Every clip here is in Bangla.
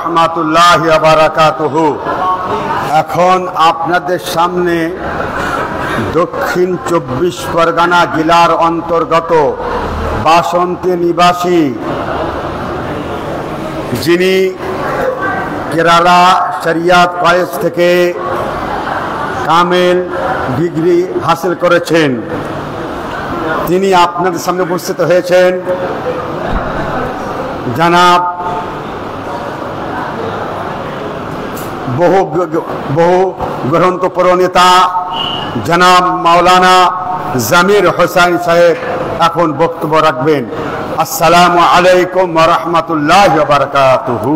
রাহমাতুল্লাহি ওয়া বারাকাতুহু। এখন আপনাদের সামনে দক্ষিণ 24 পরগনা জেলার অন্তর্গত বাসন্তী নিবাসী, যিনি কেরালা শরিয়াত কলেজ থেকে কামেল ডিগ্রি হাসিল করেছেন, তিনি আপনাদের সামনে উপস্থিত হয়েছেন। জনাব বহু গ্রন্থ প্রণেতা জনাব মাওলানা জামির হোসেন সাহেব এখন বক্তব্য রাখবেন। আসসালামু আলাইকুম ওয়া রাহমাতুল্লাহি ওয়া বারাকাতুহু।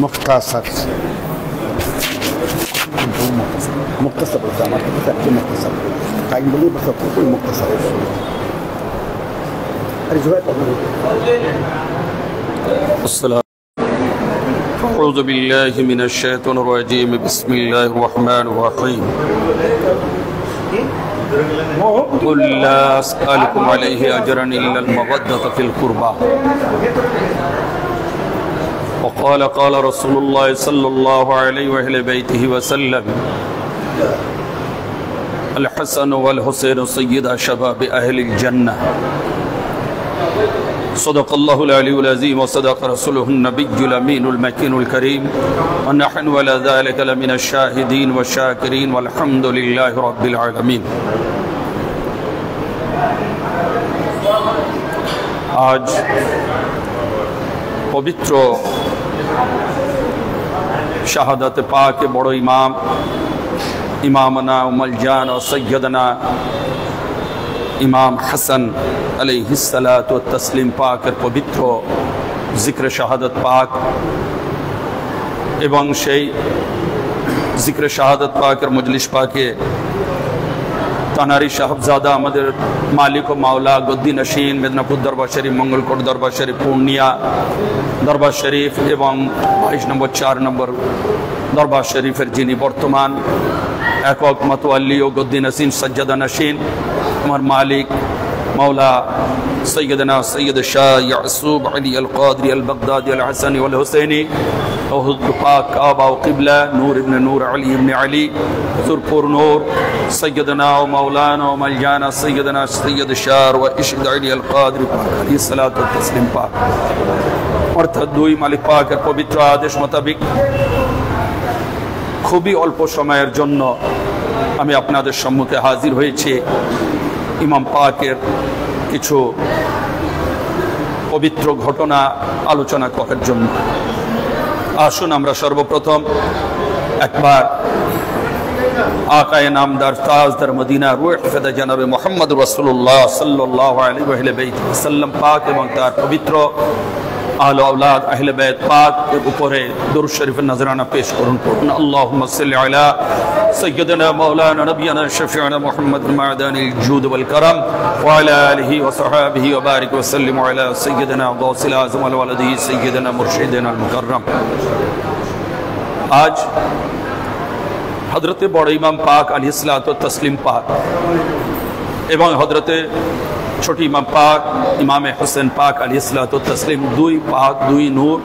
মুখতাসার মুখতাসার বলতে আমার কাছে মুখতাসার টাইম বলি বস খুবই মুখতাসার। আরে জয় আসসালাম। أعوذ بالله من الشيطان الرجيم بسم الله الرحمن الرحيم قل لا أسألكم عليه أجرا إلا المودة في القربى وقال قال رسول الله صلى الله عليه وآله بيته وسلم الحسن والحسين سيد شباب أهل الجنة صدق الله العلي العظيم وصدق رسوله النبي الأمين المكين الكريم ونحن على ذلك لمن الشاهدين والشاكرين والحمد لله رب العالمين। आज पवित्र शहादत पाक बड़ो इमाम इमामना उमल जान और सैयदना इमाम हसन अलैहिस्सलातु व तस्लीम पाकेर पवित्र जिक्र शहादत पाक एवं सेई जिक्र शहादत पाकेर मजलिस पाके तानारी साहबजादा आमादेर मालिक व माওলা गद्दी नशीन मेदिनीपुर दरबार शरीफ मंगलकोट दरबार शरीफ पूर्णिया दरबार शरीफ एवं 22 नम्बर 4 नम्बर दरबार शरीफेर जिनी बर्तमान एকক मतवाल्ली व गद्दी नशीन सज्जादा नशीन हमार मालिक मौला सैयदना सैयद शाह यासूब अली अल क़ादरी अल बगदादी अल हसनी वल हुसैनी पाक काबा व क़िबला नूर इब्न नूर अली इब्न अली सुरपुर नूर सैयदना व मौलाना व मलजाना सैयदना सैयद शाह व इश्क़ अली अल क़ादरी अलैहिस्सलातु व तस्लीम पाक अर्थात दुई मालिक पाकेर पवित्र आदेश मोताबिक খুবই অল্প সময়ের জন্য আমি আপনাদের সম্মুখে হাজির হয়েছি ইমাম পাকের কিছু পবিত্র ঘটনা আলোচনা করার জন্য। আসুন আমরা সর্বপ্রথম একবার আকায়ে নামদার তাজদার মদিনা রূহ ফিদা জনাবে মুহাম্মদ রাসূলুল্লাহ সাল্লাল্লাহু আলাইহি ওয়া সাল্লাম পাক এবং তার পবিত্র आल औलाद अहले बैत पाक के ऊपर दुरूद शरीफ नजराना पेश करूँ पढ़ना अल्लाहुम्मा सल्लि अला सय्यदना मौलाना नबियना शफीअना मुहम्मद मादानिल जूद वल करम व अला आलिहि व सहाबिहि व बारिक व सल्लिम अला सय्यदना गौसिल आज़म व वलदिहि सय्यदना मुर्शिदना अल मुकर्रम। आज हजरत बड़ इमाम पाक अलैहिस्सलातु व तस्लीम पाक एवं हजरत छोटी इमाम पाक इमाम हुसैन पाक अलैहिस्सलातु तस्लीम दुई पाक दुई नूर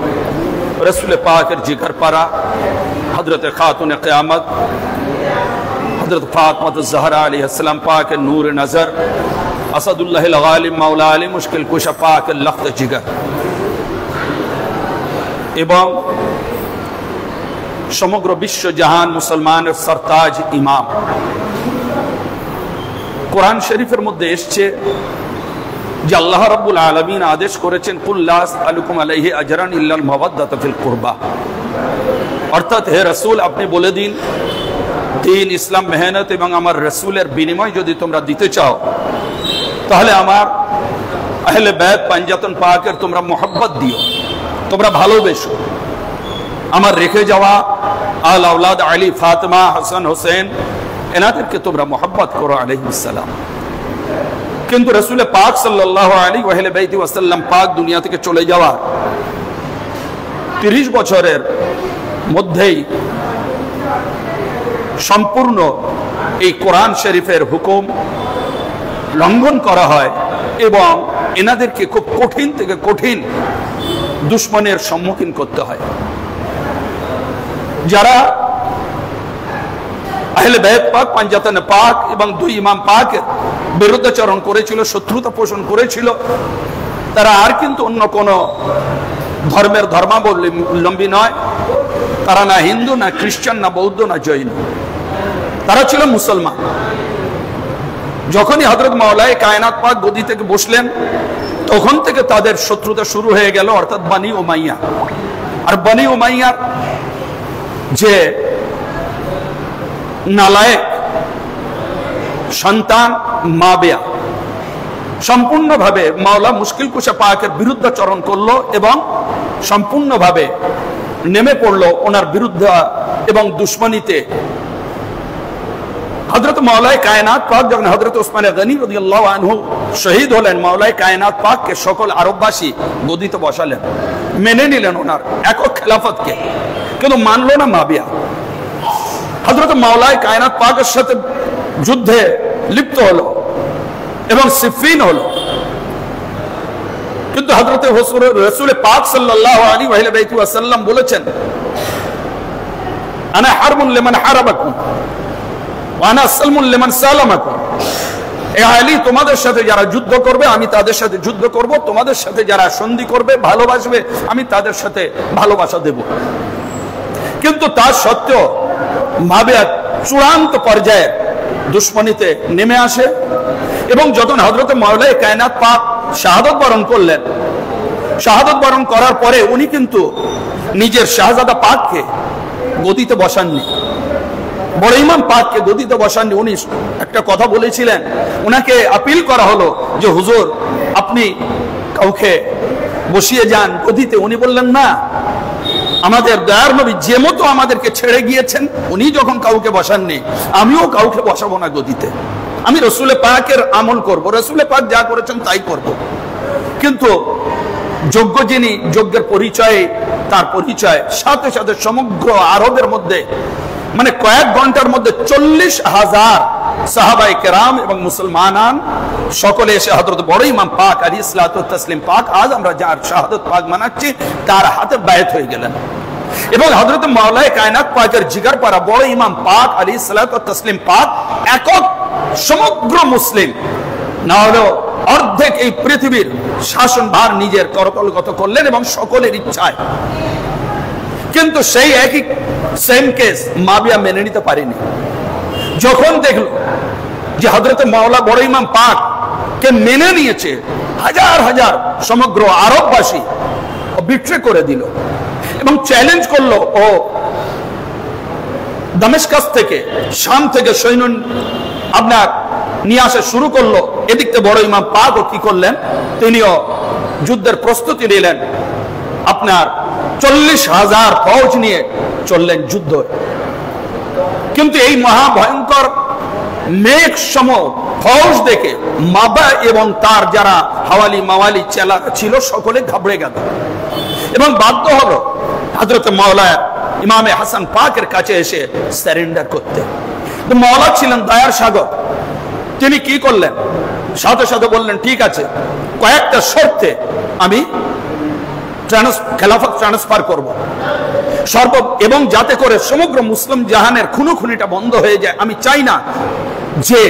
रसूल पाकेर जिगर पारा हजरत खातून क़यामत हजरत फातिमा ज़हरा अलैहिस्सलाम पाकेर नूर नज़र असदुल्लाहिल गालिब मौला अली मुश्किल कुशा पाकेर लख्त जिगर एवं समग्र विश्व जहान मुसलमानेर सरताज इमाम कुरान शरीफेर मध्य एसेছে যে আল্লাহ রাব্বুল আলামিন আদেশ করেছেন কুল লা আসআলুকুম আলাইহি আজরান ইল্লাল মাওয়াদ্দাতা ফিল কুরবা, অর্থাৎ হে রাসূল আপনি বলে দিন দ্বীন ইসলাম মেহনত এবং আমার রাসূলের বিনিময় যদি তোমরা দিতে চাও তাহলে আমার আহলে বাইত পাঞ্জাতন পাকের তোমরা মোহাব্বত দিও, তোমরা ভালোবেসো, আমার রেখে যাওয়া আল আওলাদ আলী ফাতেমা হাসান হোসেন এনাদেরকে তোমরা মোহাব্বত করো আলাইহিস সালাম। কিন্তু রাসূল পাক সাল্লাল্লাহু আলাইহি ওয়া সাল্লাম পাক দুনিয়া থেকে চলে যাওয়ার 30 বছরের মধ্যেই সম্পূর্ণ এই কোরআন শরীফের হুকুম লঙ্ঘন করা হয় এবং এনাদেরকে খুব কঠিন থেকে কঠিন দুশ্মনের সম্মুখীন করতে হয়। যারা আহলে বাইত পাক, পাঞ্জাতনে পাক এবং দুই ইমাম পাকের বিরুদ্ধাচরণ করেছিল, শত্রুতা পোষণ করেছিল, তারা আর কিন্তু অন্য কোন ধর্মের ধর্মাবলম্বী নয়। তারা না হিন্দু, না খ্রিস্টান, না বৌদ্ধ, না জৈন, তারা ছিল মুসলমান। যখনই হযরত মাওলায়ে কায়নাত পাক গদি থেকে বসলেন, তখন থেকে তাদের শত্রুতা শুরু হয়ে গেল, অর্থাৎ বনি উমাইয়া। আর বনি উমাইয়ার যে নালায়েক সন্তান মাবিয়া সম্পূর্ণভাবে মাওলা মুশকিল কুশা পাকের বিরুদ্ধাচরণ করলো এবং সম্পূর্ণভাবে নেমে পড়লো ওনার বিরুদ্ধে এবং দুশ্মনীতে। হযরত মাওলায়ে কায়নাত পাক যখন হযরত ওসমান গনি রাদিয়াল্লাহু আনহু শহীদ হলেন, মাওলায়ে কায়নাত পাককে সকল আরববাসী গদিতে বসালেন, মেনে নিলেন ওনার একক খেলাফতকে, কিন্তু মানলো না মাবিয়া। হযরত মাওলায়ে কায়নাত পাকের সাথে যুদ্ধে লিপ্ত হলো এবং সিফিন হলো, কিন্তু হযরত রাসূল পাক সাল্লাল্লাহু আলাইহি ওয়াসাল্লাম বলেছেন, আনা হারবুন লিমান হারাবাকুম ওয়া আনা সালমুন লিমান সালামাকুম। এ আলী, তোমাদের সাথে যারা যুদ্ধ করবে আমি তাদের সাথে যুদ্ধ করব, তোমাদের সাথে যারা সন্ধি করবে, ভালোবাসবে, আমি তাদের সাথে ভালোবাসা দেব। কিন্তু তার সত্ত্বেও মাবিয়া চূড়ান্ত পর্যায়ে দুশ্মনীতে নেমে আসে এবং যখন হযরত মাওলায়ে কায়নাত পাক শাহাদত বরণ করলেন, শাহাদত বরণ করার পরে উনি কিন্তু নিজের শাহজাদা পাককে গদিতে বসাননি, বড় ইমাম পাককে গদিতে বসাননি। উনি একটা কথা বলেছিলেন, ওনাকে আপিল করা হলো যে হুজুর আপনি কাউকে বসিয়ে যান গদিতে। উনি বললেন না, আমাদের দয়ার নবী যে মতো আমাদেরকে ছেড়ে গিয়েছেন, উনি যখন কাউকে বসাননি, আমিও কাউকে বসাবো না গদিতে। আমি রাসূল পাকের আমল করব, রাসূল পাক যা করেছেন তাই করব। কিন্তু যোগ্য যিনি, যোগ্যের পরিচয়ে তার পরিচয় সাথে সাথে সমগ্র আরবের মধ্যে মানে কয়েক ঘন্টার মধ্যে 40,000 সাহাবায়ে কেরাম এবং মুসলমানান সকলে এসে হযরত বড় ইমাম পাক আলাইহিসসালাতু ওয়াত তাসলিম পাক, আজ আমরা যার শাহাদাত পাক মানাচ্ছি, তার হাতে বায়াত হয়ে গেলেন এবং হযরত মাওলায়ে কায়নাত পাকের জিগার পারা বড় ইমাম পাক আলাইহিসসালাতু ওয়াত তাসলিম পাক একক সমগ্র মুসলিম না হলেও অর্ধেক এই পৃথিবীর শাসনভার নিজের করতলগত করলেন এবং সকলের ইচ্ছায়। কিন্তু সেই একই সেম কেস মাবিয়া মেনে নিতে পারেনি। যখন দেখল যে হযরত মাওলা বড় ইমাম পাক কে মেনে নিয়েছে হাজার হাজার সমগ্র আরববাসী, বিট্রে করে দিল এবং চ্যালেঞ্জ করলো। ও দামেস্কাস থেকে, শাম থেকে সৈন্য আপনার নিয়ে আসা শুরু করলো। এদিক থেকে বড় ইমাম পাক ও কি করলেন, তিনিও যুদ্ধের প্রস্তুতি নিলেন, আপনার 40,000 ফৌজ নিয়ে চললেন যুদ্ধ। কিন্তু এই মহাভয়ঙ্কর মেঘ সম ফৌজ দেখে মাবা এবং তার যারা হাওয়ালি মাওয়ালি চেলা ছিল সকলে ঘাবড়ে গেল এবং বাধ্য হলো হযরত মাওলা ইমামে হাসান পাকের কাছে এসে সারেন্ডার করতে। তো মাওলা ছিলেন দয়ার সাগর, তিনি কি করলেন, সাথে সাথে বললেন ঠিক আছে, কয়েকটা শর্তে আমি খেলাফত ট্রান্সফার করব এবং যাতে করে সমগ্র মুসলিম জাহানের খুনোখুনিটা বন্ধ হয়ে যায়। আমি চাই না যে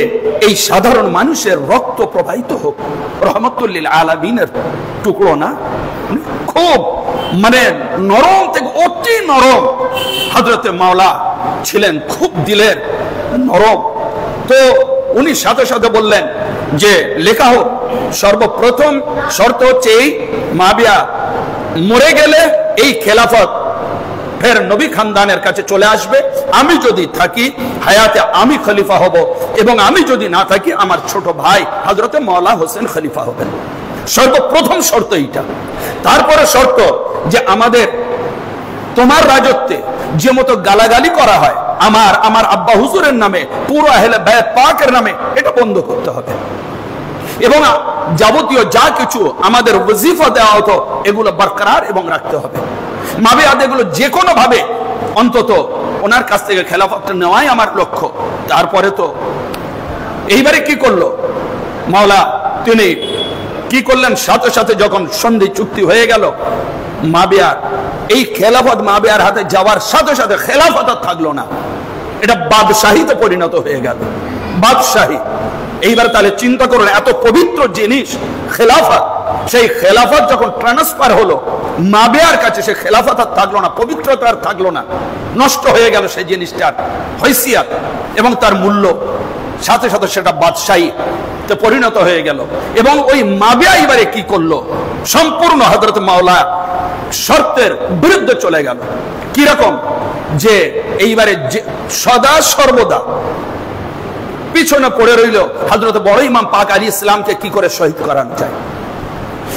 এই সাধারণ মানুষের রক্ত প্রবাহিত হোক, রহমতুল লিল আলামিনের টুকরো না, খুব মানে নরম থেকে অতি নরম হযরত মাওলা ছিলেন, খুব দিলের নরম। তো উনি সাথে সাথে বললেন যে লেখা হোক, সর্বপ্রথম শর্ত হচ্ছে এই মাবিয়া মরে গেলে এই খেলাফত ফের নবী খানদানের কাছে চলে আসবে, আমি যদি থাকি হায়াতে আমি খলিফা হব এবং আমি যদি না থাকি আমার ছোট ভাই হযরত মাওলা হোসেন খলিফা হবেন। সর্বপ্রথম শর্ত এইটা। তারপরে শর্ত যে আমাদের তোমার রাজত্বে যে মতো গালাগালি করা হয় আমার আব্বা হুজুরের নামে, পুরো আহলে বাইত পাকের নামে, এটা বন্ধ করতে হবে এবং যাবতীয় যা কিছু আমাদের ওয়াজিফা দেওয়া হতো এগুলো বরকরার এবং রাখতে হবে। মাবিয়াদ এগুলো যে কোনো ভাবে অন্তত ওনার কাছ থেকে খেলাফতটা নেওয়াই আমার লক্ষ্য। তারপরে তো এইবারে কি করলো মাওলা, তিনি কি করলেন, সাথে সাথে যখন সন্ধি চুক্তি হয়ে গেল মাবিয়ার এই খেলাফত মাবিয়ার হাতে যাওয়ার সাথে সাথে খেলাফত আর থাকলো না, এটা বাদশাহীতে পরিণত হয়ে গেল, বাদশাহী। এইবার তাহলে চিন্তা করুন, এত পবিত্র জিনিস খেলাফত, সেই খেলাফত যখন ট্রান্সফার হলো মাবিয়ার কাছে, সে খেলাফত আর থাকলো না, পবিত্রতা আর থাকলো না, নষ্ট হয়ে গেল সেই জিনিসটার হয়সিয়াত এবং তার মূল্য, সাথে সাথে সেটা বাদশাহীতে পরিণত হয়ে গেল। এবং ওই মাবিয়া এবারে কি করলো, সম্পূর্ণ হযরত মাওলা শর্তের বিরুদ্ধে চলে গেল। কিরকম, যে এইবারে সদা সর্বদা পিছনে পড়ে রইল হযরত বড় ইমাম পাক আলাইহিস সালামকে কি করে শহীদ করানো যায়।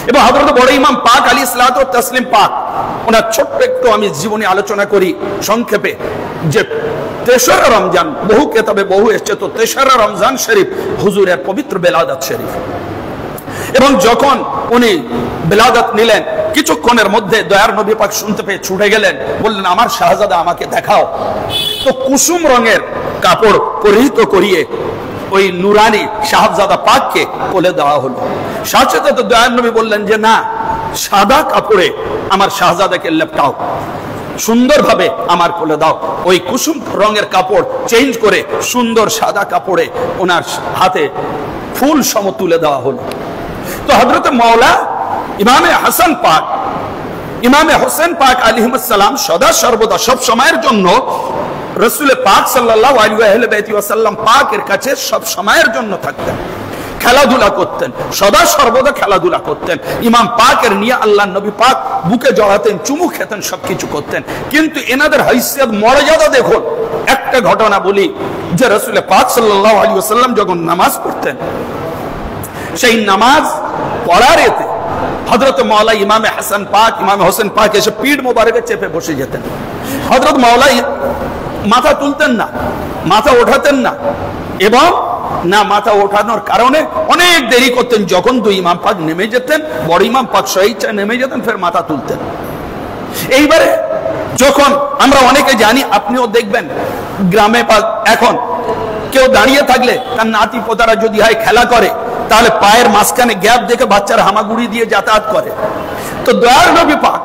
এবং হযরত বড় ইমাম পাক আলাইহিস সালাতু ওয়াস তাসলিম পাক, ওনার ছোট্ট একটু আমি জীবনী আলোচনা করি সংক্ষেপে, যে 3রা রমজান, বহু কিতাবে বহু এসেছে, তো 3রা রমজান শরীফ হুজুরের পবিত্র বেলাদাত শরীফ। এবং যখন উনি বেলাদাত নিলেন, কিছুক্ষণের মধ্যে দয়ার নবী পাক শুনতে পেয়ে ছুটে গেলেন, বললেন আমার শাহজাদা আমাকে দেখাও। তো কুসুম রঙের কাপড় পরিহিত করিয়ে ওই নুরানি শাহজাদা পাককে কোলে দেওয়া হলো। সাথে সাথে দয়ার নবী বললেন যে না, সাদা কাপড়ে আমার শাহজাদাকে লেপটাও, সুন্দরভাবে আমার কোলে দাও। ওই কুসুম রঙের কাপড় চেঞ্জ করে সুন্দর সাদা কাপড়ে ওনার হাতে ফুল সম তুলে দেওয়া হলো। তো হযরত মাওলা ইমামে হাসান পাক, ইমামে হোসেন পাক আলাইহিস সালাম সদা সর্বদা সব সময়ের জন্য রাসূল পাক সাল্লাল্লাহু আলাইহি ওয়াসাল্লাম পাকের কাছে সব সময়ের জন্য থাকতেন, খেলাধুলা করতেন, সদা সর্বদা খেলাধুলা করতেন। ইমাম পাকের নিয়ে আল্লাহ নবী পাক বুকে জড়াতেন, চুমু খেতেন, সবকিছু করতেন। কিন্তু এনাদের হাইসিয়ত মর্যাদা দেখুন। একটা ঘটনা বলি, যে রাসূল পাক সাল্লাল্লাহু আলাইহি ওয়াসাল্লাম যখন নামাজ পড়তেন, সেই নামাজ পড়ার এতে হযরত মাওলা ইমামে হাসান পাক, ইমামে হোসেন পাক এসে পিঠ মোবারকে চেপে বসে যেতেন। হযরত মাওলা মাথা তুলতেন না, মাথা ওঠাতেন না, এবং না মাথা ওঠানোর কারণে অনেক দেরি করতেন। যখন দুই ইমাম পাক নেমে যেতেন, বড় ইমাম পাক স্বেচ্ছায় নেমে যেতেন, ফের মাথা তুলতেন। এইবারে যখন আমরা অনেকে জানি, আপনিও দেখবেন গ্রামে এখন কেউ দাঁড়িয়ে থাকলে তার নাতি পোতারা যদি হয় খেলা করে, তাহলে পায়ের মাঝখানে গ্যাপ দেখে বাচ্চারা হামাগুড়ি দিয়ে যাতায়াত করে। তো দয়ার নবী পাক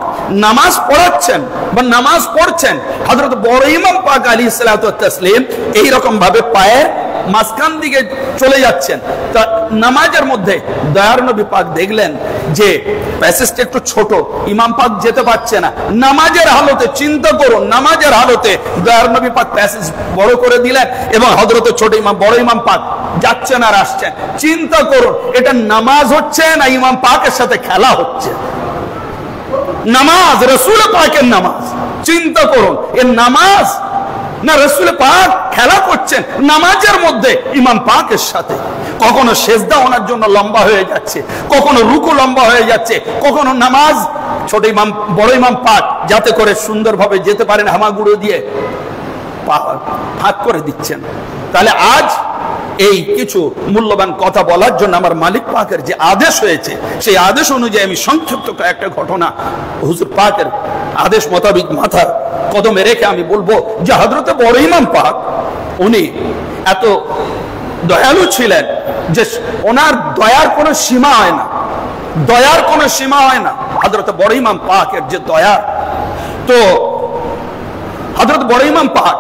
নামাজ পড়াচ্ছেন বা নামাজ পড়ছেন, হযরত বড় ইমাম পাক আলাইহিস সালাতু ওয়াস তাসলিম এইরকম ভাবে পায়ের মাঝখান দিকে চলে যাচ্ছেন। তা নামাজের মধ্যে দয়ার নবী পাক দেখলেন যে প্যাসেজটা একটু ছোট, ইমাম পাক যেতে পারছে না। নামাজের হালতে, চিন্তা করুন, নামাজের হালতে দয়ার নবী পাক প্যাসেজ বড় করে দিলেন, এবং হযরত ছোট ইমাম, বড় ইমাম পাক যাচ্ছেন আর আসছেন। চিন্তা করুন, এটা নামাজ হচ্ছে না ইমাম পাকের সাথে খেলা হচ্ছে? নামাজ রাসূল পাকের নামাজ, চিন্তা করুন, এর নামাজ না রাসূল পাক খেলা করছেন নামাজের মধ্যে ইমাম পাকের সাথে। কখনো সেজদা ওনার জন্য লম্বা হয়ে যাচ্ছে, কখনো রুকু লম্বা হয়ে যাচ্ছে, কখনো নামাজ ছোট ইমাম বড় ইমাম পাক যাতে করে সুন্দরভাবে যেতে পারেন হামাগুড়ো দিয়ে ফাঁক করে দিচ্ছেন। তাহলে আজ এই কিছু মূল্যবান কথা বলার জন্য আমার মালিক পাকের যে আদেশ হয়েছে, সেই আদেশ অনুযায়ী আমি সংক্ষিপ্ত একটা ঘটনা হুজুর পাকের আদেশ মোতাবেক মাথা কদমে রেখে আমি বলবো যে হযরত বড় ইমাম পাক উনি এত দয়ালু ছিলেন যে ওনার দয়ার কোনো সীমা হয় না, দয়ার কোনো সীমা হয় না। হযরত বড় ইমাম পাকের যে দয়া, তো হযরত বড় ইমাম পাক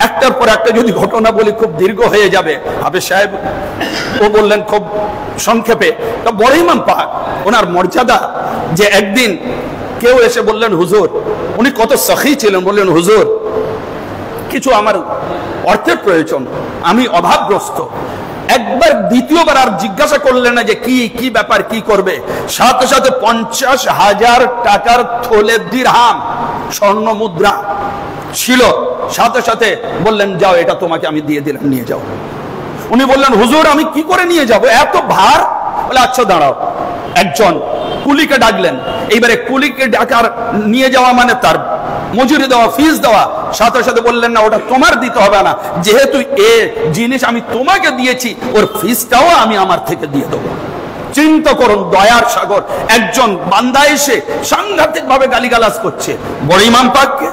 একটার পর একটা যদি ঘটনা বলি খুব দীর্ঘ হয়ে যাবে, হাফেজ সাহেব ও বললেন খুব সংক্ষেপে। তো বড় ইমাম পাক ওনার মর্যাদা, যে একদিন কেউ এসে বললেন হুজুর, উনি কত সখী ছিলেন, বললেন হুজুর কিছু আমার অর্থের প্রয়োজন, আমি অভাবগ্রস্ত। একবার দ্বিতীয়বার আর জিজ্ঞাসা করলেন না যে কি কি ব্যাপার, কি করবে। সাথে সাথে 50,000 টাকার থলে দিরহাম স্বর্ণ মুদ্রা ছিল, সাথে সাথে বললেন যাও, এটা তোমাকে আমি দিয়ে দিলাম, নিয়ে যাও। উনি বললেন হুজুর আমি কি করে নিয়ে যাব, এত ভার? বলে আচ্ছা দাঁড়াও। একজন কুলিকে ডাকলেন। এইবারে কুলিকে ডাকার নিয়ে যাওয়া মানে তার মজুরি দেওয়া, ফিস দেওয়া। সাথে সাথে বললেন না, ওটা তোমার দিতে হবে না, যেহেতু এ জিনিস আমি তোমাকে দিয়েছি, ওর ফিসটাও আমি আমার থেকে দিয়ে দেবো। চিন্তা করুন, দয়ার সাগর একজন বান্দা এসে সাংঘাতিক ভাবে গালিগালাজ করছে বড় ইমাম পাককে,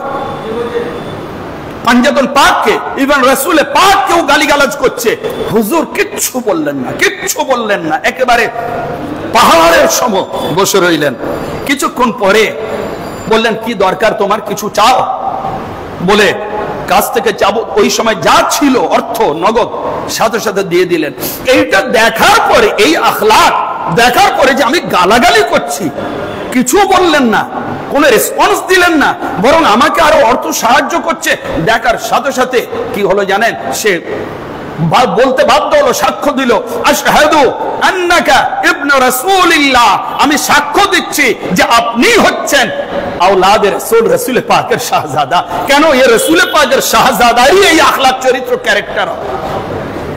পাঞ্জাতন পাককে, ইভেন রাসূলে পাককেও গালিগালাজ করছে। হুজুর কিচ্ছু বললেন না, কিচ্ছু বললেন না, একেবারে পাহাড়ের সম বসে রইলেন। কিছুক্ষণ পরে বললেন, কি দরকার তোমার, কিছু চাও? বলে কাছ থেকে চাবো, ওই সময় যা ছিল অর্থ নগদ সাথে সাথে দিয়ে দিলেন। এইটা দেখার পরে, এই আখলাক দেখার পরে যে আমি গালাগালি করছি, কিছু বললেন না, কোনো রেসপন্স দিলেন না, বরং আমাকে আরো অর্থ সাহায্য করছে, দেখার সাথে সাথে কি হলো জানেন? সে বলতে বাধ্য হলো, সাক্ষ্য দিল, আশহাদু আন্নাকা ইবনু রাসূলিল্লাহ, আমি সাক্ষ্য দিচ্ছি যে আপনি হচ্ছেন আওলাদে রাসূল, রাসূল পাকের শাহজাদা। কেন? এই রাসূল পাকের শাহজাদারই এই আখলাক, চরিত্র, ক্যারেক্টার,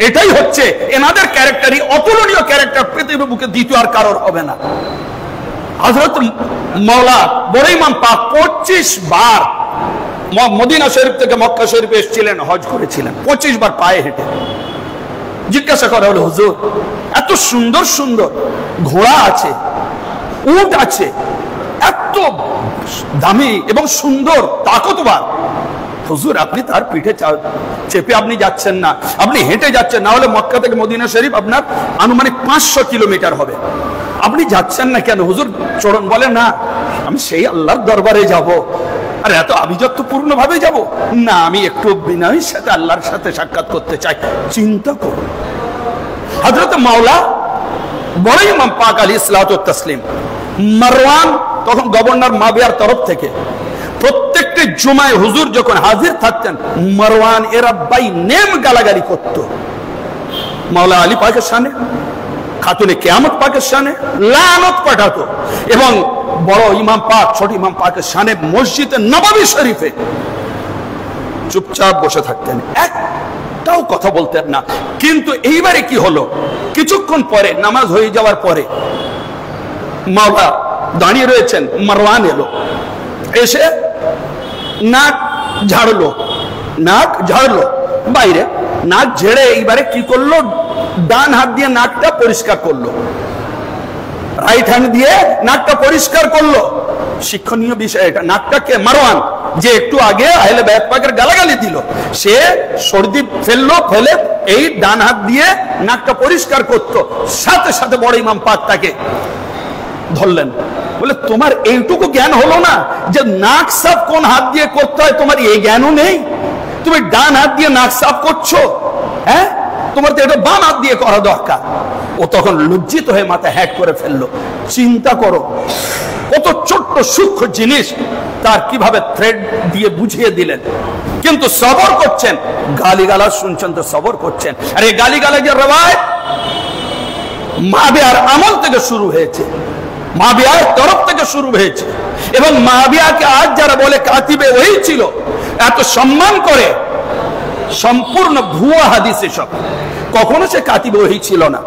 এটাই হচ্ছে এনাদের ক্যারেক্টারই অতুলনীয় ক্যারেক্টার, পৃথিবীর বুকে দ্বিতীয় আর কারোর হবে না। হযরত মাওলা বড় ইমাম পাক 25 বার মদিনা শরীফ থেকে মক্কা শরীফে এসেছিলেন, হজ করেছিলেন 25 বার পায়ে হেঁটে। জিজ্ঞাসা করা হলো, হুজুর এত সুন্দর সুন্দর ঘোড়া আছে, উট আছে, এত দামি এবং সুন্দর তাকতবার, হুজুর আপনি তার পিঠে চেপে আপনি যাচ্ছেন না, আপনি হেঁটে যাচ্ছেন, না হলে মক্কা থেকে মদিনা শরীফ আপনার আনুমানিক 500 কিলোমিটার হবে, আপনি যাচ্ছেন না কেন? হুজুর চরণ বলে, না আমি সেই আল্লাহর দরবারে যাব। আর এত আভিজাত্যপূর্ণ ভাবে যাব না, আমি একটু বিনয়ের সাথে আল্লাহর সাথে সাক্ষাৎ করতে চাই। চিন্তা করুন, হযরত মাওলা বড় ইমাম পাক আলাইহিসসালাতু ওয়াত তাসলিম, মারওয়ান তখন গভর্নর মাবিয়ার তরফ থেকে প্রত্যেকটি জুমায় হুজুর যখন হাজির থাকতেন, মারওয়ান এরা বাই নেম গালাগালি করত মাওলা আলী পাকের শানে, খাতুনে কিয়ামত পাকের শানে লানত পাঠাতো, এবং বড় ইমাম পাক ছোট ইমাম পাকের শানে মসজিদে নববী শরীফে চুপচাপ বসে থাকতেন, একটাও কথা বলতেন না। কিন্তু এইবারে কি হলো, কিছুক্ষণ পরে নামাজ হয়ে যাওয়ার পরে মাওলা দাঁড়িয়ে রয়েছেন, মারওয়ান এলো, এসে নাক ঝাড়লো বাইরে, নাক ঝেড়ে এইবারে কি করলো, ডান হাত দিয়ে নাকটা পরিষ্কার করলো, রাইট হ্যান্ড দিয়ে নাকটা পরিষ্কার করলো। শিক্ষণীয় বিষয় এটা। নাকটাকে মারওয়ান যে একটু আগে আহলে বাইত পাকের গালাগালি দিল, সে সর্দি ফেলে এই ডান হাত দিয়ে নাকটা পরিষ্কার করতো, সাথে সাথে বড় ইমাম পাক তাকে ধরলেন, বলে তোমার এইটুকু জ্ঞান হলো না যে নাক সাফ কোন হাত দিয়ে করতে হয়, তোমার এই জ্ঞানও নেই, তুমি ডান হাত দিয়ে নাক সাফ করছো, হ্যাঁ তোমার তো এটা বাম হাত দিয়ে করা দরকার। ও তখন লজ্জিত হয়ে মাথা হ্যাক করে ফেললো। চিন্তা করো কত ছোট্ট সূক্ষ্ম জিনিস তার কিভাবে থ্রেড দিয়ে বুঝিয়ে দিলেন, কিন্তু সবর করছেন, গালিগালাজ শুনছেন তো সবর করছেন। আর এই গালিগালাজের রওয়ায়াত মাবিয়ার আমল থেকে শুরু হয়েছে, মাবিয়ার তরফ থেকে শুরু হয়েছে, এবং মাবিয়াকে আজ যারা বলে কাতিবে ওই ছিল, এত সম্মান করে, সম্পূর্ণ ভুয়া হাদিস এসব, কখনো সে কাতিবে ওহী ছিল না।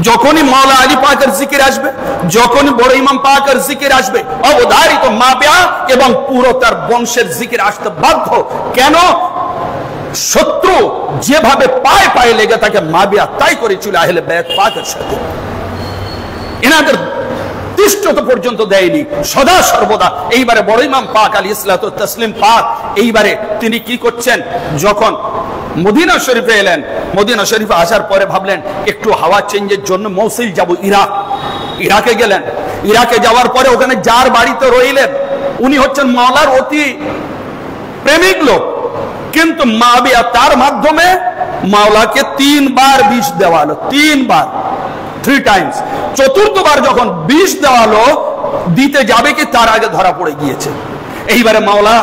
যখনই মাওলা আলী পাকের জিকির আসবে, যখনই বড় ইমাম পাকের জিকির আসবে, অবধারিত মাবিয়া এবং পুরো তার বংশের জিকির আসতে বাধ্য। কেন? শত্রু যেভাবে পায়ে পায়ে লেগে থাকে, মাবিয়া তাই করেছিল আহলে বাইত পাকের সাথে। এনাদের তিষ্ঠত পর্যন্ত দেয়নি, সদা সর্বদা। এইবারে বড় ইমাম পাক আলাইহিসসালাতু ওয়াত তাসলিম পাক এইবারে তিনি কি করছেন, যখন মদিনা শরীফে এলেন, মদিনা শরীফে আসার পরে ভাবলেন একটু হাওয়া চেঞ্জের জন্য মৌসিল যাব, ইরাকে গেলেন। ইরাকে যাওয়ার পরে ওখানে যার বাড়িতে রইলেন, উনি হচ্ছেন মাওলার অতি প্রেমিক লোক, কিন্তু মাবিয়া তার মাধ্যমে মাওলাকে 3 বার বিষ দেওয়ালো, 3 টাইমস। চতুর্থবার যখন বিষ দেওয়ালো, দিতে যাবে কি তার আগে ধরা পড়ে গিয়েছে। এইবারে মাওলা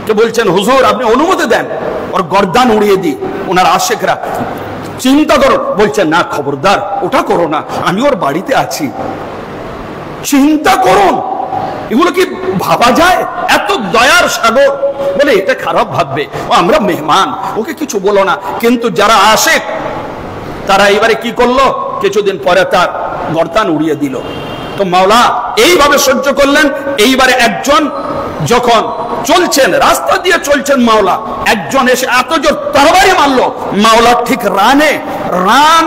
কে বলছেন, হুজুর আপনি অনুমতি দেন, ওর গর্দান উড়িয়ে দিই। ওনার আশেকরা চিন্তা করো, বলছেন না খবরদার ওটা করো না, আমি ওর বাড়িতে আছি। চিন্তা করুন, এগুলো কি ভাবা যায়? এত দয়ার সাগর, বলে এটা খারাপ ভাববে, ও আমরা মেহমান, ওকে কিছু বলো না। কিন্তু যারা আশেক তারা এবারে কি করলো, কিছুদিন পরে তার গর্দান উড়িয়ে দিল। তো মাওলা এইভাবে সহ্য করলেন। এইবারে একজন যখন চলছেন, রাস্তা দিয়ে চলছেন, মাওলা একজন এসে এত জোর তরবারি মারলো, মাওলা ঠিক রান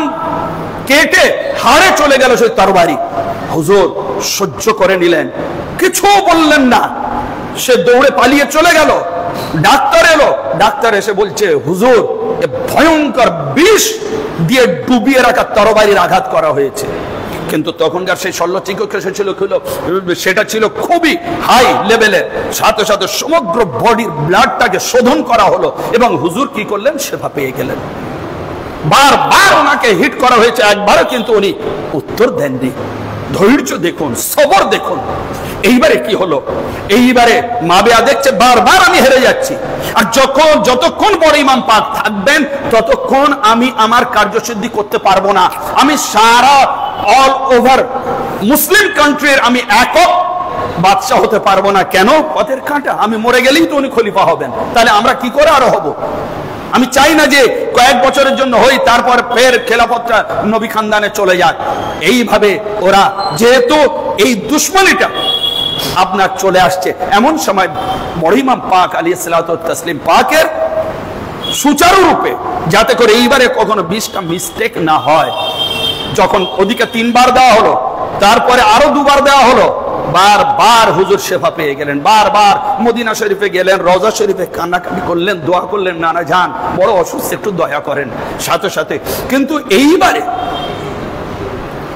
কেটে হাড়ে চলে গেল সেই তরবারি। হুজুর সহ্য করে নিলেন, কিছু বললেন না, সে দৌড়ে পালিয়ে চলে গেল। ডাক্তার এলো, ডাক্তার এসে বলছে, হুজুর ভয়ঙ্কর বিষ দিয়ে ডুবিয়ে রাখা তরবারির আঘাত করা হয়েছে। কিন্তু তখনকার সেই শল্য চিকিৎসা ছিল সেটা ছিল খুবই হাই লেভেলের, সাথে সাথে সমগ্র বডির ব্লাডটাকে শোধন করা হলো এবং হুজুর কি করলেন, সেবা পেয়ে গেলেন। বারবার ওনাকে হিট করা হয়েছে, একবারও কিন্তু উনি উত্তর দেননি। ধৈর্য দেখুন, সবর দেখুন। এইবারে কি হলো, এইবারে মাবিয়া দেখছে বারবার আমি হেরে যাচ্ছি, আর যতক্ষণ বড় ইমাম পাক থাকবেন ততক্ষণ আমি আমার কার্যসিদ্ধি করতে পারবো না। আমি সারা অল ওভার মুসলিম কান্ট্রির আমি একক বাদশাহ হতে পারবো না। কেন? পথের কাঁটা, আমি মরে গেলেই তো উনি খলিফা হবেন, তাহলে আমরা কি করে আরো হব? আমি চাই না যে কয়েক বছরের জন্য হই, তারপর ফের খেলাফতটা নবী খানদানে চলে যাক। এইভাবে ওরা যেহেতু এই দুশ্মনীটা আপনার চলে আসছে, এমন সময় বড় ইমাম পাক আলাইহিস সালাতু ওয়াত তাসলিম পাকের সুচারুরূপে যাতে করে এইবারে কখনো 20টা মিস্টেক না হয়, যখন ওদিকে 3 বার দেওয়া হলো, তারপরে আরো 2 বার দেওয়া হলো, বারবার হুজুর শেফা পেয়ে গেলেন। বারবার মদিনা শরীফে গেলেন, রওজা শরীফে কান্নাকাটি করলেন, দোয়া করলেন, নানা যান বড় অসুস্থ, একটু দয়া করেন। সাথে সাথে কিন্তু এইবারে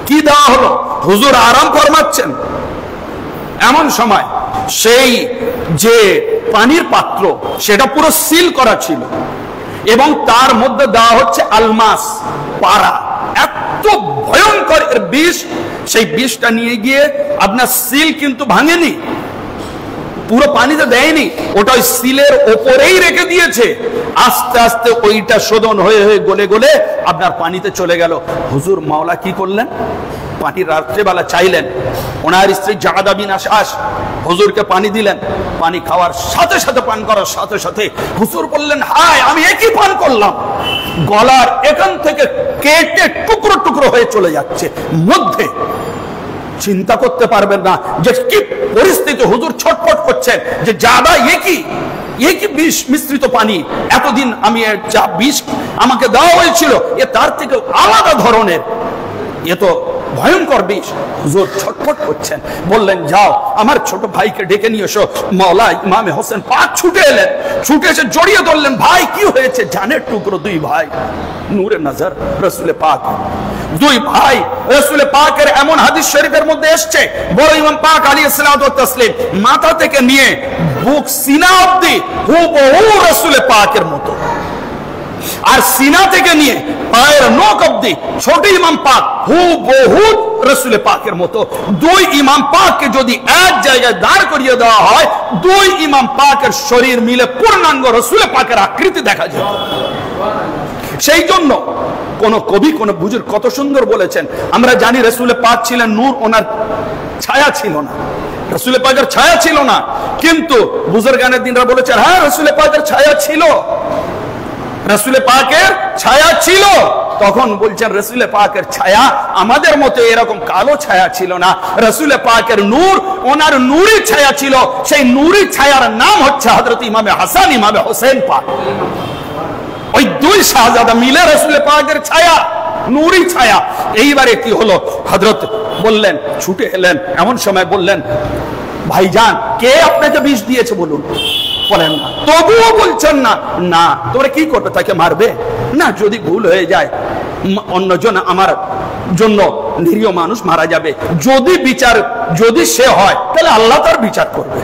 কি দেওয়া হলো, হুজুর আরাম ফরমাচ্ছেন, এমন সময় সেই যে পানির পাত্র সেটা পুরো সিল করা ছিল এবং তার মধ্যে দেওয়া হচ্ছে আলমাস, পারা, এত ভয়ঙ্কর বিষ। সেই বিষটা নিয়ে গিয়ে আপনার সিল কিন্তু ভাঙেনি, পুরো পানিতে দেয়নি, ওটা ওই সিলের ওপরেই রেখে দিয়েছে। আস্তে আস্তে ওইটা শোধন হয়ে হয়ে গলে গলে আপনার পানিতে চলে গেল। হুজুর মাওলা কি করলেন, পানি রাত্রেবেলা চাইলেন, ওনার স্ত্রী জাদা বিন আশআশ হুজুরকে পানি দিলেন। পানি খাওয়ার সাথে সাথে, পান করার সাথে সাথে হুজুর বললেন, হায় আমি একই পান করলাম, গলার এখান থেকে কেটে টুকরো টুকরো হয়ে চলে যাচ্ছে মধ্যে। চিন্তা করতে পারবেন না যে কি পরিস্থিতি, হুজুর ছটফট করছেন যে জাদা একই বিষ মিশ্রিত পানি, এতদিন আমি যা বিষ আমাকে দেওয়া হয়েছিল এ তার থেকে আলাদা ধরনের, এ তো ভয়ঙ্কর বিষ। হুজুর ছটফট করছেন, বললেন যাও আমার ছোট ভাইকে ডেকে নিয়ে এসো। মাওলা ইমামে হোসেন পাক ছুটে এলেন, ছুটে এসে জড়িয়ে ধরলেন, ভাই কি হয়েছে? জানের টুকরো 2 ভাই, নূরে নজর রসুল পাক, 2 ভাই রসুল পাকের। এমন হাদিস শরীফের মধ্যে এসছে, বড় ইমাম পাক আলাইহিস সালাতু ওয়াত তাসলিম মাথা থেকে নিয়ে বুক সিনা অবধি হুবহু রসুল পাকের মতো, আর সিনা থেকে নিয়ে পায়ের নখ অবধি ছোট ইমাম পাক হুবহু রসুল পাকের মতো। 2 ইমাম পাককে যদি এক জায়গায় দাঁড় করিয়ে দেওয়া হয়, 2 ইমাম পাকের শরীর মিলে পূর্ণাঙ্গ রসুল পাকের আকৃতি দেখা যায়। সেই জন্য কোন কবি, কোন বুজুর্গ কত সুন্দর বলেছেন, আমরা জানি রসুল পাক ছিলেন নূর, ওনার ছায়া ছিল না, রসুল পাকের ছায়া ছিল না, কিন্তু বুজুর্গানের দিনরা বলেছেন হ্যাঁ রসুল পাকের ছায়া ছিল, রসুল পাকের ছায়া ছিল। তখন বলছেন রসুল পাকের ছায়া আমাদের মতো এরকম কালো ছায়া ছিল না, রসুল পাকের নূর, ওনার নূরি ছায়া ছিল। সেই নূরি ছায়ার নাম হচ্ছে হযরত ইমামে হাসান, ইমামে হোসেন পাক। ওই 2 শাহজাদা মিলে রসুল পাকের ছায়া, নূরি ছায়া। এইবারে কি হলো, হযরত বললেন, ছুটে এলেন, এমন সময় বললেন, ভাইজান কে আপনাকে বিষ দিয়েছে বলুন। বলেন না, তবুও বলছেন না, না তোমরা কি করবে, তাকে মারবে না, যদি ভুল হয়ে যায় অন্যজন আমার জন্য নিরীহ মানুষ মারা যাবে, যদি সে হয় তাহলে আল্লাহ তার বিচার করবে,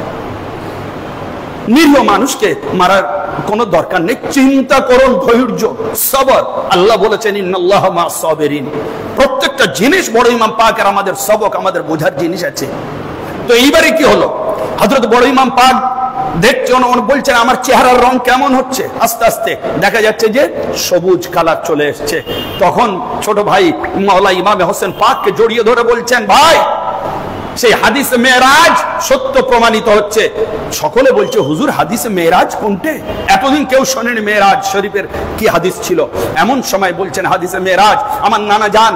নিরীহ মানুষকে মারার কোনো দরকার নেই। চিন্তা করুন, ধৈর্য, সবর। আল্লাহ বলেছেন ইন্নাল্লাহা মা'আস সাবিরিন। প্রত্যেকটা জিনিস বড় ইমাম পাকের আমাদের সবক, আমাদের বোঝার জিনিস আছে। তো এইবারে কি হলো, হযরত বড় ইমাম পাক দেখছেন, বলছেন আমার চেহারার রং কেমন হচ্ছে, আস্তে আস্তে দেখা যাচ্ছে যে সবুজ কালার চলে এসছে। তখন ছোট ভাই মাওলা ইমামে হোসেন পাককে জড়িয়ে ধরে বলছেন, ভাই সেই হাদিসে মেরাজ সত্য প্রমাণিত হচ্ছে। সকলে বলছে হুজুর হাদিসে মেরাজ কোনটে, এতদিন কেউ শোনেনি মেরাজ শরীফের কি হাদিস ছিল। এমন সময় বলছেন হাদিসে মেরাজ, আমার নানা জান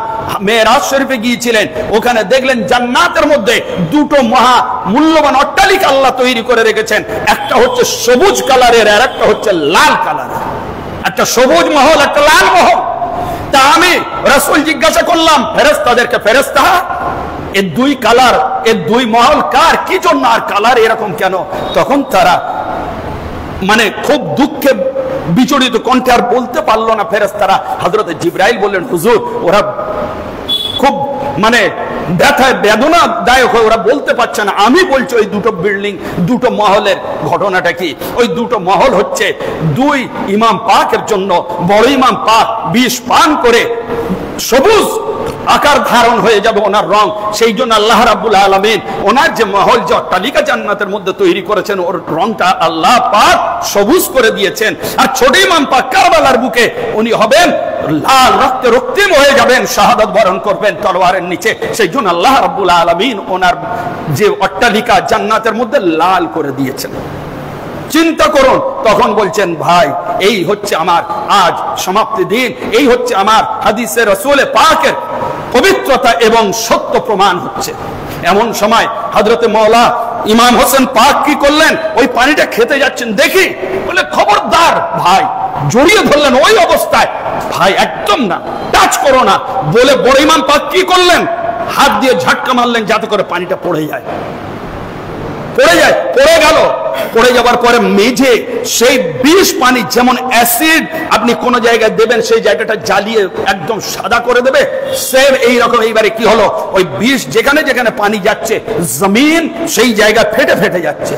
মেরাজ শরীফে গিয়েছিলেন, ওখানে দেখলেন জান্নাতের মধ্যে 2টো মহা মূল্যবান অট্টালিকা আল্লাহ তৈরি করে রেখেছেন, একটা হচ্ছে সবুজ কালারের আর একটা হচ্ছে লাল কালারের, একটা সবুজ মহল একটা লাল মহল। তা আমি রাসূল জিজ্ঞাসা করলাম ফেরেশতাদেরকে, ফেরেশতা এই 2 কালার, এই 2 মহল কার, কি জন্য, আর কালার এরকম কেন? তখন তারা মানে খুব দুঃখে বিচলিত কণ্ঠে আর বলতে পারলো না ফেরেশতারা। হযরত জিবরাইল বললেন, হুজুর ওরা খুব মানে ব্যথায় বেদনা দায়ক হয়ে ওরা বলতে পারছে না। আমি বলছি ওই দুটো বিল্ডিং, দুটো মহলের ঘটনাটা কি? ওই দুটো মহল হচ্ছে দুই ইমাম পাকের জন্য বড় ইমাম পাক বিষ পান করে সবুজ আকার ধারণ হয়ে যাবে ওনার রং। সেই জন্য আল্লাহ রাব্বুল আলামিন ওনার যে মহল, যে অট্টালিকা জান্নাতের মধ্যে তৈরি করেছেন, ওর রংটা আল্লাহ পাক সবুজ করে দিয়েছেন। আর ছোট ইমাম পাক কারবালার বুকে উনি হবেন লাল, রক্তে রক্তিম হয়ে যাবেন, শাহাদাত বরণ করবেন তলোয়ারের নিচে। সেই জন্য আল্লাহ রাব্বুল আলামিন ওনার যে অট্টালিকা জান্নাতের মধ্যে লাল করে দিয়েছেন। চিন্তা করুন। তখন বলছেন ভাই এই হচ্ছে আমার আজ সমাপ্তি দিন, এই হচ্ছে আমার হাদিসে রাসূল পাকের পবিত্রতা এবং সত্য প্রমাণ হচ্ছে। এমন সময় হযরতে মাওলা ইমাম হোসেন পাক কি করলেন? ওই পানিটা খেতে যাচ্ছেন, দেখি বলে খবরদার ভাই, জড়িয়ে ধরলেন ওই অবস্থায়, ভাই একদম না, টাচ করো না বলে বড় ইমাম পাক কি করলেন? হাত দিয়ে ঝটকা মারলেন যাতে করে পানিটা পড়ে যায়। পড়ে গেল। পড়ে যাবার পরে মেঝে সেই বিষ পানি, যেমন অ্যাসিড আপনি কোন জায়গায় দেবেন সেই জায়গাটা জ্বালিয়ে একদম সাদা করে দেবে, সেম এইরকম এইবারে কি হলো? ওই বিষ যেখানে যেখানে পানি যাচ্ছে, জমিন সেই জায়গা ফেটে ফেটে যাচ্ছে।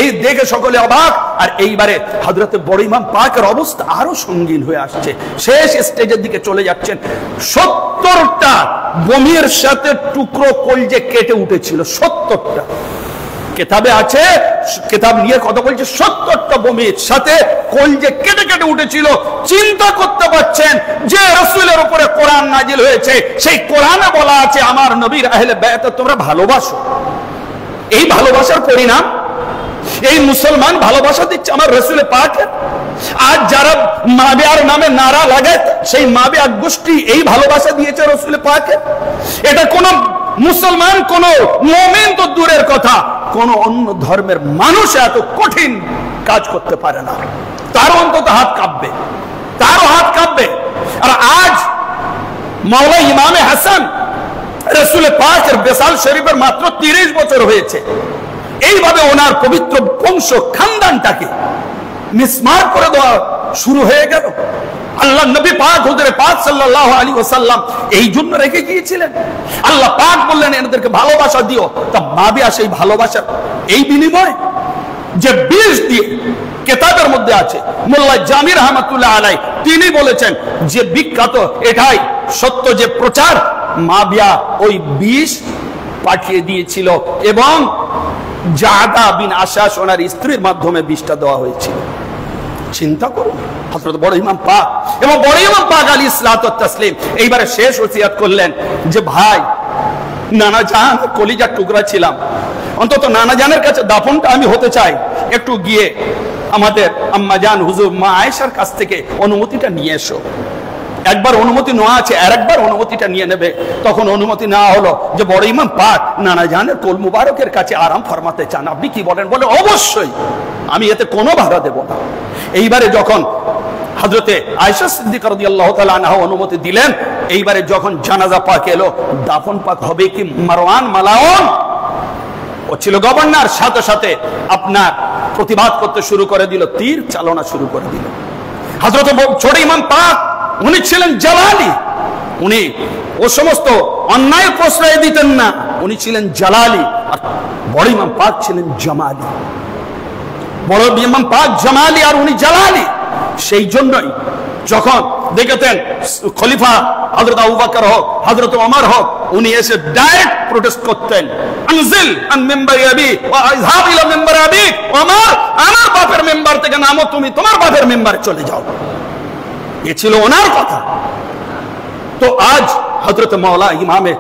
এই দেখে সকলে অবাক। আর এইবারে হযরতে বড় ইমাম পাকের অবস্থা আরো সঙ্গীন হয়ে আসছে, শেষ স্টেজের দিকে চলে যাচ্ছেন। 70টা বমির সাথে টুকরো কলজে কেটে উঠেছিল, 70টা। কিতাবে আছে, কিতাব নিয়ে কথা বলছে, 70টা বমির সাথে কলজে কেটে কেটে উঠেছিল। চিন্তা করতে পারছেন যে রাসূলের উপরে কোরআন নাজিল হয়েছে, সেই কোরআনে বলা আছে আমার নবীর আহলে বায়ত তোমরা ভালোবাসো। এই ভালোবাসার পরিণাম এই মুসলমান ভালোবাসা দিচ্ছে আমার রাসূল পাকের। আজ যারা মাবিয়ার নামে নারা লাগায়, সেই মাবিয়া গোষ্ঠী এই ভালোবাসা দিয়েছে রাসূল পাকের। এটা কোন মুসলমান, কোন মুমিন তো দূরের কথা, কোন অন্য ধর্মের মানুষ এত কঠিন কাজ করতে পারে না। তার অন্তত হাত কাঁপবে, তারও হাত কাঁপবে। আর আজ মাওলা ইমামে হাসান রাসূল পাকের বেসাল শরীফের মাত্র 30 বছর হয়েছে। এইভাবে ওনার পবিত্র বংশ খানদানটাকে মিসমার করে দেওয়া শুরু হয়ে গেল। আল্লাহ নবী পাক হুজুরে পাক সাল্লাল্লাহু আলাইহি ওয়াসাল্লাম এই জন্য রেখে গিয়েছিলেন। আল্লাহ পাক বললেন এদেরকে ভালোবাসা দিও। তা মাবিয়া সেই ভালোবাসার এই বিনিময় যে বিষ দিয়ে কিতাবের মধ্যে আছে, মোল্লা জামি রাহমাতুল্লাহ আলাইহি তিনি বলেছেন যে বিখ্যাত এটাই সত্য যে প্রচার মাবিয়া ওই বিষ পাঠিয়ে দিয়েছিল এবং জাদা বিন আশাস ওনার স্ত্রীর মাধ্যমে বিষটা দেওয়া হয়েছিল। চিন্তা করুন। হযরত বড় ইমাম পাক এবং বড় ইমাম পাক আলাইহিস সালাতু ওয়াত তাসলিম এইবারে শেষ ওসিয়ত করলেন যে ভাই, নানা জান কলিজার টুকরা ছিলাম, অন্তত নানা জানের কাছে দাফনটা আমি হতে চাই। একটু গিয়ে আমাদের আম্মা জান হুজুর মা আয়েশার কাছ থেকে অনুমতিটা নিয়ে এসো। একবার অনুমতি নেওয়া আছে, আর একবার অনুমতিটা নিয়ে নেবে। তখন অনুমতি নেওয়া হলো যে বড় ইমাম পাক নানা জানের কোল মুবারকের কাছে আরাম ফরমাতে চান, আপনি কি বলেন? বলে অবশ্যই, আমি এতে কোনো বাধা দেব না। এইবারে যখন হযরতে আয়েশা সিদ্দিকা রাদিয়াল্লাহু তাআলা আনহা অনুমতি দিলেন, এইবারে যখন জানাজা পাক এলো, দাফন পাক হবে কি মারওয়ান মালাউন ও ছিল গভর্নর, সাথে সাথে আপনার প্রতিবাদ করতে শুরু করে দিল, তীর চালনা শুরু করে দিল। হযরত ছোট ইমাম পাক উনি ছিলেন জালালি, উনি ও সমস্ত অন্যায় প্রশ্রয় দিতেন না, উনি ছিলেন জালালি। আর বড় ইমাম পাক ছিলেন জামালি। বড় ইমাম পাক জামালি আর উনি জালালি। সেই জন্যই যখন দেখতেন খলিফা হযরত আবু বকর হোক, হযরত ওমর হোক, উনি এসে ডাইরেক্ট প্রোটেস্ট করতেন, আনজিল আন মিম্বারি আবি ওয়া আযহাব ইলা মিম্বারি আবি, ওমর আমার বাপের মেম্বার থেকে নামো, তুমি তোমার বাপের মেম্বারে চলে যাও। এ ছিল ওনার কথা। তো আজ হযরত মাওলা ইমামে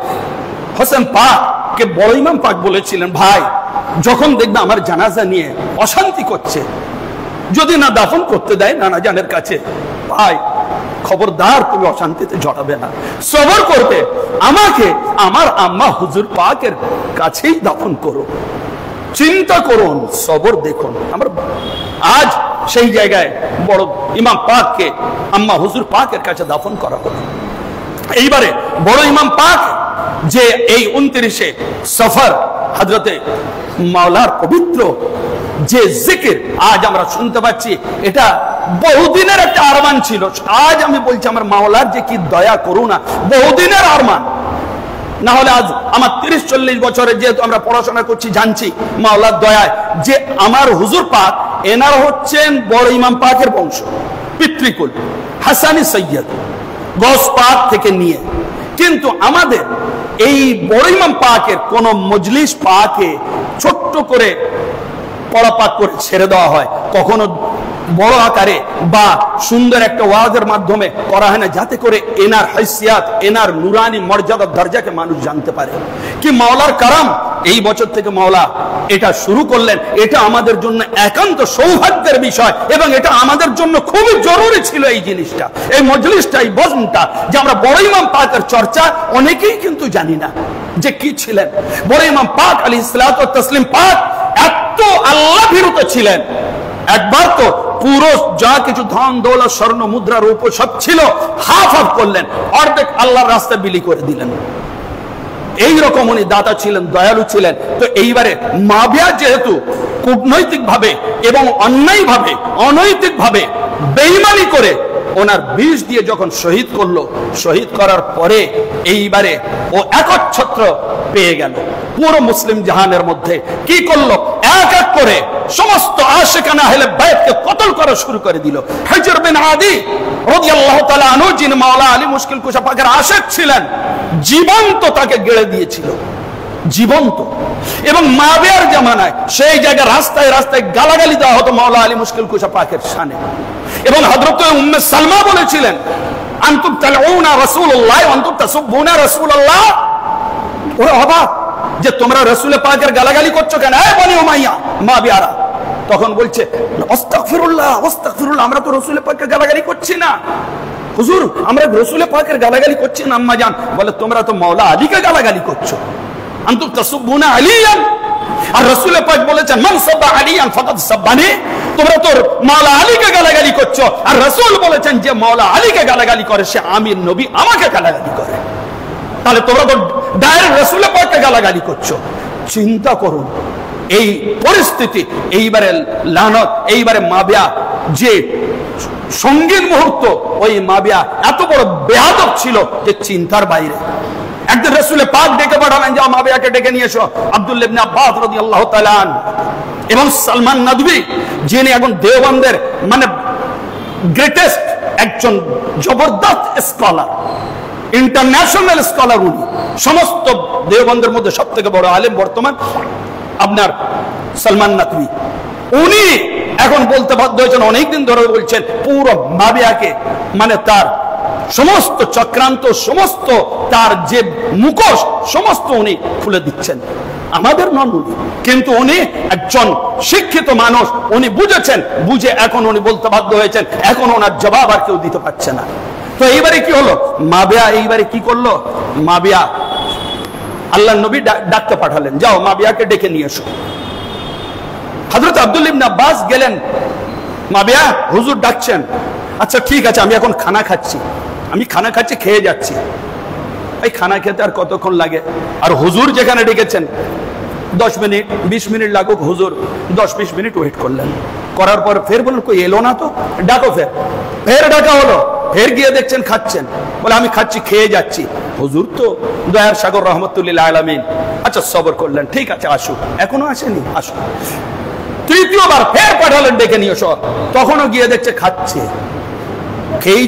হোসেন পাক কে বড় ইমাম পাক বলেছিলেন, ভাই যখন দেখবে আমার জানাজা নিয়ে অশান্তি করছে, যদি না দাফন করতে দেয় নানা জানের কাছে, ভাই খবরদার তুমি অশান্তিতে জড়াবে না, সবর করবে, আমাকে আমার আম্মা হুজুর পাকের কাছেই দাফন করো। চিন্তা করুন, সবর দেখুন। আমরা আজ সেই জায়গায় বড় ইমাম পাককে আম্মা হুজুর পাকের কাছে দাফন করা হলো। এইবারে বড় ইমাম পাক যে এই 29 সফর হযরতে মাওলার পবিত্র যে জিকির আজ আমরা শুনতে পাচ্ছি, এটা বহুদিনের একটা আরমান ছিল। আজ আমি বলছি আমার মাওলার যে কি দয়া করুণা, বহুদিনের আরমান। না হলে আজ আমার 30-40 বছরে যেহেতু আমরা পড়াশোনা করছি জানছি মাওলার দয়ায় যে আমার হুজুর পাক এনারা হচ্ছেন বড় ইমাম পাকের বংশ, পিতৃকুল হাসানি সৈয়দ গস পাক থেকে নিয়ে। কিন্তু আমাদের এই বড় ইমাম পাকের কোন মজলিস পাকে ছোট্ট করে পড়া পাক করে ছেড়ে দেওয়া হয়, কখনো বড় আকারে বা সুন্দর একটা ওয়াজের মাধ্যমে করা হয় না, যাতে করে এনার হাইসিয়াত এনার নুরানি মর্যাদা দরজাকে মানুষ জানতে পারে কি মাওলার কারাম। এই বছর থেকে মাওলা এটা শুরু করলেন, এটা আমাদের জন্য একান্ত সৌভাগ্যের বিষয় এবং এটা আমাদের জন্য খুবই জরুরি ছিল। এই জিনিসটা, এই মজলিসটা, এই বজনটা যে আমরা বড় ইমাম পাকের চর্চা অনেকেই কিন্তু জানি না যে কি ছিলেন। বড় ইমাম পাক আলাইহিস সালাতু ওয়াত তাসলিম পাক এত আল্লাহ ভীরু ছিলেন, একবার তো পুরো যা কিছু ধন দৌলত স্বর্ণ মুদ্রা রূপ সব ছিল হাফ হাফ করলেন, অর্ধেক আল্লাহর রাস্তায় বিলি করে দিলেন। এইরকম উনি দাতা ছিলেন, দয়ালু ছিলেন। তো এইবারে মাবিয়া যেহেতু কূটনৈতিক ভাবে এবং অন্যায় ভাবে অনৈতিক ভাবে বেঈমানি করে ওনার বিষ দিয়ে যখন শহীদ করলো, শহীদ করার পরে এইবারে ও একচ্ছত্র পেয়ে গেল পুরো মুসলিম জাহানের মধ্যে। কি করলো? এক এক করে সমস্ত আশিকানা আহলে বাইতকে কতল করা শুরু করে দিল। হিজর বিন আদি রাদিয়াল্লাহু তাআলা আনহু, যিনি মাওলা আলী মুশকিল কুশা পাকের আশিক ছিলেন, জীবন্ত তাকে গেড়ে দিয়েছিল, জীবন্ত। এবং মাবিয়ার জামানায় সেই জায়গায় রাস্তায় রাস্তায় গালাগালি দেওয়া হতো মাওলা আলী মুশকিল কুশা পাকের শানে। এবং হযরত উম্মে সালমা বলেছিলেন, আনতুম তালউনা রাসূলুল্লাহ ওয়া আনতুম তাসুবুনা রাসূলুল্লাহ। ওরা অবাক যে তোমরা রাসূল পাকের গালাগালি করছো কেন, এই বনি উমাইয়া মাবিয়ারা। তখন বলছে আস্তাগফিরুল্লাহ আস্তাগফিরুল্লাহ, আমরা তো রাসূল পাকের গালাগালি করছি না হুজুর, আমরা রাসূল পাকের গালাগালি করছি না। আম্মা জান বলে তোমরা তো মাওলা আলীকে গালাগালি করছো, আনতুম তাসুবুনা আলিয়ান। আর রাসূল পাক বলেছেন মান সাব্বা আলিয়ান ফাকাদ সাব্বানি, তোমরা তো মাওলা আলীকে গালাগালি করছো। আর রাসূল বলেছেন যে মাওলা আলীকে গালাগালি করে সে আমির নবী আমাকে গালাগালি করে, তাহলে তোমরা তো ডাইরেক্ট রাসূল পাককে গালাগালি করছো। চিন্তা করুন এই পরিস্থিতি। এইবারে লানত, এইবারে মাবিয়া যে সঙ্গীন মুহূর্ত, ওই মাবিয়া এত বড় বেয়াদব ছিল যে চিন্তার বাইরে। একদিন রাসূল পাক ডেকে পাঠালেন, যাও মাবিয়াকে ডেকে নিয়ে এসো। আব্দুল্লাহ ইবনে আব্বাস রাদিয়াল্লাহু তাআলা এবং সালমান নদভী, যিনি এখন দেওবন্দের মানে গ্রেটেস্ট একজন জবরদস্ত স্কলার, ইন্টারন্যাশনাল স্কলার, উনি সমস্ত দেওবন্দের মধ্যে সব থেকে বড় আলেম বর্তমান আপনার সালমান নদভী। উনি এখন বলতে বাধ্য হয়েছেন, অনেকদিন ধরে বলছেন পুরো মাবিয়াকে মানে তার সমস্ত চক্রান্ত, সমস্ত তার যে মুখোশ সমস্ত উনি খুলে দিচ্ছেন। আমাদের নন উনি, কিন্তু উনি একজন শিক্ষিত মানুষ, উনি বুঝেছেন, বুঝে এখন উনি বলতে বাধ্য হয়েছেন। এখন ওনার জবাব আর কেউ দিতে পারছে না। তো এইবারে কি হলো, মাবিয়া এইবারে কি করলো, মাবিয়া আল্লাহ নবী ডাকতে পাঠালেন, যাও মাবিয়াকে ডেকে নিয়ে এসো। হযরত আব্দুল্লাহ ইবনে আব্বাস গেলেন, মাবিয়া হুজুর ডাকছেন। আচ্ছা ঠিক আছে, আমি এখন খানা খাচ্ছি, আমি খানা খাচ্ছি, খেয়ে যাচ্ছি। এই খানা খেতে আর কতক্ষণ লাগে? আর হুজুর যেখানে ডেকেছেন 10 মিনিট 20 মিনিট লাগুক, হুজুর 10-20 মিনিট ওয়েট করলেন। করার পর ফের বললেন কই এলো না তো, ডাকো। ফের ডাকা হলো, ফের গিয়ে দেখছেন খাচ্ছেন। বলে আমি খাচ্ছি, খেয়ে যাচ্ছি। হুজুর তো দয়ার সাগর রহমতুল্লিল আলামিন। আচ্ছা সবর করলেন, ঠিক আছে আসুক। এখনো আসেনি, আসুক। তৃতীয়বার ফের পাঠালেন ডেকে নিয়ে এসো। তখনও গিয়ে দেখছে খাচ্ছে, খেয়েই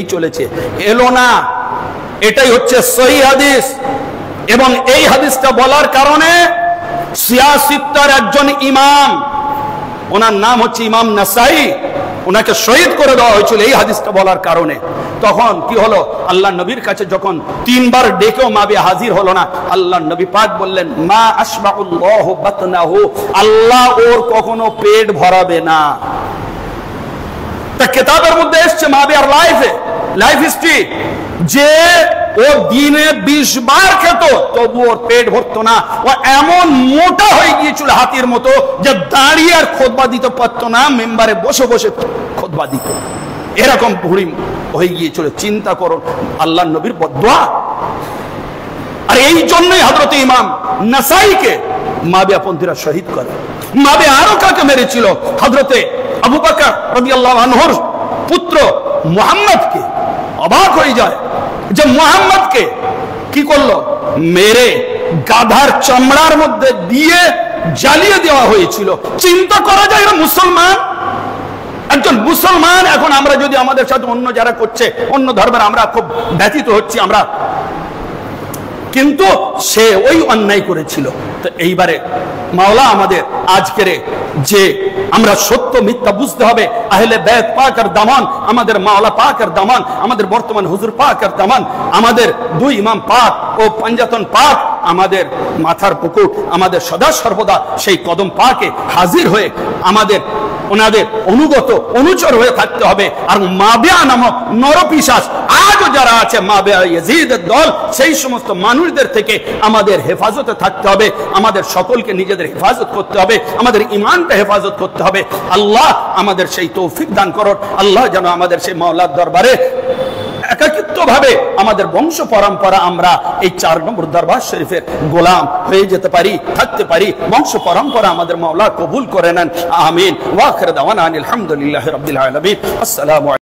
চলেছে, এলো না। এটাই হচ্ছে সহিহ হাদিস। এবং এই হাদিসটা বলার কারণে সিয়াসিত্তার একজন ইমাম, ওনার নাম হচ্ছে ইমাম নাসাই, ওনাকে শহীদ করে দেওয়া হয়েছিল এই হাদিসটা বলার কারণে। তখন কি হলো, আল্লাহ নবীর কাছে যখন 3 বার ডেকেও মাবিয়া হাজির হলো না, আল্লাহ নবী পাক বললেন মা আশবাউল্লাহু বাতনাহু, আল্লাহ ওর কখনো পেট ভরাবে না। তা কিতাবের মধ্যে এসেছে মাবিয়ার লাইফ হিস্ট্রি, যে ও দিনে 20 বার খেত তবু ওর পেট ভরতো না। ও এমন মোটা হয়ে গিয়েছিল হাতির মতো যে দাঁড়িয়ে আর খুতবা দিতে পারতো না, মেম্বারে বসে বসে খুতবা দিত, এরকম ভুঁড়ি হয়ে গিয়েছিল। চিন্তা করুন, আল্লাহ নবীর বদদুয়া। আর এই জন্যই হযরত ইমাম নাসাইকে মাবিয়া পন্থীরা শহীদ করে। মাবিয়া আরো কাকে মেরেছিল, হযরতে আবু বকর রাদিয়াল্লাহু আনহুর পুত্র মুহাম্মদকে। অবাক হয়ে যায় যে মুহাম্মদকে কি করলো? মেরে গাধার চামড়ার মধ্যে দিয়ে জ্বালিয়ে দেওয়া হয়েছিল। চিন্তা করা যায় না মুসলমান, একজন মুসলমান। এখন আমরা যদি আমাদের সাথে অন্য যারা করছে অন্য ধর্মের, আমরা খুব ব্যথিত হচ্ছি আমরা, কিন্তু সে ওই অন্যায় করেছিল। তো এইবারে মাওলা আমাদের আজকের যে আমরা সত্য মিথ্যা বুঝতে হবে, আহলে বাইত পাকের দামান, আমাদের মাওলা পাকের দামান, আমাদের বর্তমান হুজুর পাকের দামান, আমাদের দুই ইমাম পাক ও পঞ্জাতন পাক, আমাদের মাথার পুকুর, আমাদের সদা সর্বদা সেই কদম পাকে হাজির হয়ে আমাদের ওনাদের অনুগত অনুচর হয়ে থাকতে হবে। আর মাবিয়া নামক নরপিশাচ আজও যারা আছে, মাবিয়া ইয়াজিদের দল, সেই সমস্ত মানুষদের থেকে আমাদের হেফাজতে থাকতে হবে। আমাদের সকলকে নিজেদের হেফাজত করতে হবে, আমাদের ইমানটা হেফাজত করতে হবে। আল্লাহ আমাদের সেই তৌফিক দান করুন। আল্লাহ যেন আমাদের সেই মাওলার দরবারে একাকিত্ব ভাবে আমাদের বংশ পরম্পরা আমরা এই 4 নম্বর দরবার শরীফের গোলাম হয়ে যেতে পারি, থাকতে পারি। বংশ পরম্পরা আমাদের মাওলা কবুল করে নেন, আমিন। ওয়া আখির দাওয়ানা আলহামদুলিল্লাহি রাব্বিল আলামিন। আসসালামু